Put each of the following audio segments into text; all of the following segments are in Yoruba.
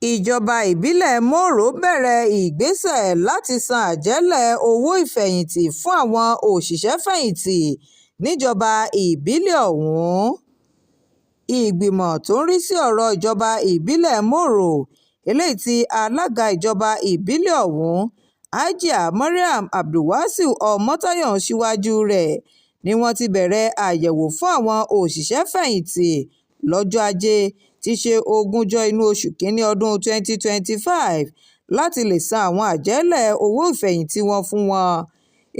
Ìjọba ìbílẹ̀ Moro bẹ̀rẹ̀ ìgbésẹ̀ láti san àjẹ́lẹ̀ owó ìfẹ̀yìntì fún àwọn òṣìṣẹ́-fẹ̀yìntì níjọba ìbílẹ̀ ọ̀hún. Ìgbìmọ̀ tó ń rí sí ọ̀rọ̀ ìjọba ìbílẹ̀ Moro, eléyìí tí alága ìjọba ìbílẹ̀ ọ̀hún, Hajia Mariam Abdulwasiu Ọmọ́táyọ̀ ń ṣíwájú rẹ̀, ni wọ́n ti bẹ̀rẹ̀ àyẹ̀wò fún àwọn òṣìṣẹ́-fẹ̀yìntì lọ́jọ́ Ajé tí í ṣe 20 inú oṣù kínní ọdún 2025 láti lè san àwọn àjẹ́lẹ̀ owó ìfẹ̀yìntì wọn fún wọn.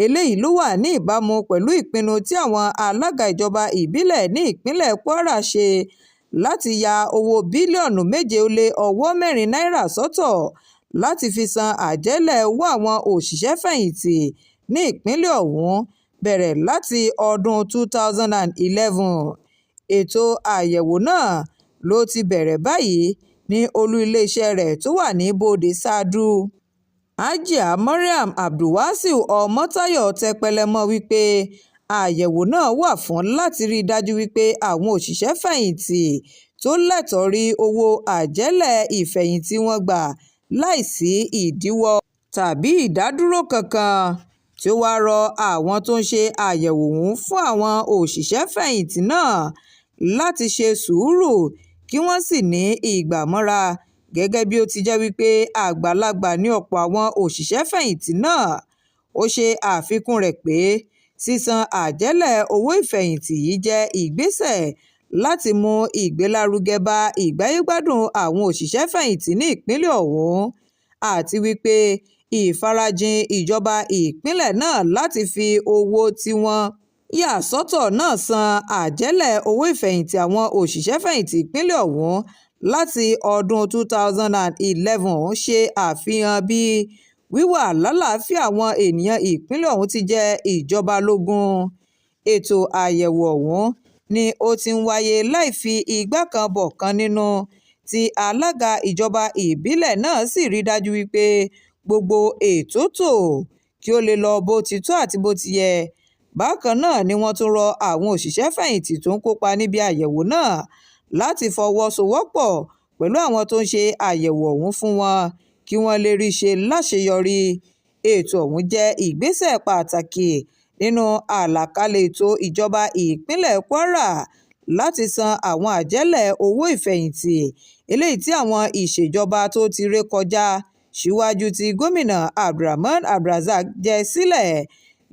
Eléyìí ló wà ní ìbámu pẹ̀lú ìpinnu tí àwọn alága ìjọba ìbílẹ̀ ní ìpínlẹ̀ Kwara ṣe láti ya owó bílíọ̀nù 7.4 náírà sọ́tọ̀ láti fi san àjẹ́lẹ̀ owó àwọn òṣìṣẹ́-fẹ̀yìntì ní ìpínlẹ̀ ọ̀hún bẹ̀rẹ̀ láti ọdún 2011. Ètò àyẹ̀wò náà ló ti bẹ̀rẹ̀ báyìí ní olú iléeṣẹ́ rẹ̀ tó wà ní Bode Ṣáádú. Hajia Mariam Abdulwasiu Ọmọ́táyọ̀ tẹpẹlẹmọ wípé àyẹ̀wò náà wà fún láti rí i dájú wípé àwọn òṣìṣẹ́-fẹ̀yìntì tó lẹ́tọ̀ọ́ rí owó àjẹ́lẹ̀ ìfẹ̀yìntì wọn gbà láìsí ìdíwọ́ tàbí ìdádúró kankan, tí ó wáá rọ àwọn tó ń ṣe àyẹ̀wò ọ̀hún fún àwọn òṣìṣẹ́-fẹ̀yìntì náà láti ṣe sùúrù kí wọ́n sì ní ìgbàmọ́ra gẹ́gẹ́ bí ó ti jẹ́ wípé àgbàlagbà ní ọ̀pọ̀ àwọn òṣìṣẹ́-fẹ̀yìntì náà. Ó ṣe àfikún rẹ̀ pé sísan àjẹ́lẹ̀ owó ìfẹ̀yìntì yìí jẹ́ ìgbésẹ̀ láti mú ìgbélárugẹ bá ìgbáyégbádùn àwọn òṣìṣẹ́-fẹ̀yìntì ní ìpínlẹ̀ ọ̀hún, àti wípé ìfarajìn ìjọba ìpínlẹ̀ náà láti fi owó tí wọ́n yà sọ́tọ̀ náà san àjẹ́lẹ̀ owó ìfẹ̀yìntì àwọn òṣìṣẹ́-fẹ̀yìntì ìpínlẹ̀ ọ̀hún láti ọdún 2011 ṣe àfihàn bí wíwà lálàáfíà àwọn ènìyàn ìpínlẹ̀ ọ̀hún ti jẹ ìjọba lógún. Ètò àyẹ̀wò ọ̀hún ni ó ti ń wáyé láì fi igbá kan bọ̀kan nínú, tí alága ìjọba ìbílẹ̀ náà sì rí dájú wípé gbogbo ètò tò kí ó lè lọ bó ti tọ́ àti bó ti yẹ. Bákan náà ni wọ́n tún rọ àwọn òṣìṣẹ́-fẹ̀yìntì tó ń kópa níbi àyẹ̀wò náà láti fọwọ́sowọ́pọ̀ pẹ̀lú àwọn tó ń ṣe àyẹ̀wò ọ̀hún fún wọn kí wọ́n lè rí i ṣe láṣeyọrí. Ètò ọ̀hún jẹ́ ìgbésẹ̀ pàtàkì nínú àlàkalẹ̀ ètò ìjọba ìpínlẹ̀ Kwara láti san àwọn àjẹ́lẹ̀ owó ìfẹ̀yìntì eléyìí tí àwọn ìṣèjọba tó ti ré kọjá síwájú tí gómìnà Abdulrahman Abdulrazak jẹ sílẹ̀,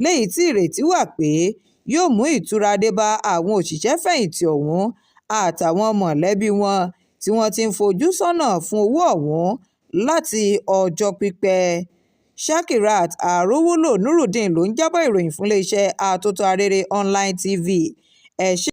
léyìí tí ìrètí wà pé yóò mú ìtura dé bá àwọn òṣìṣẹ́-fẹ̀yìntì ọ̀hún àtàwọn mọ̀lẹ́bí wọn tí wọ́n ti ń fojú sọ́nà fún owó ọ̀hún láti ọjọ́ pípẹ́. Shakirat Arówólò Nurudeen ló ń jábọ̀ ìròyìn fún iléeṣẹ́ Atótó Arére Online TV. Ẹ ṣé.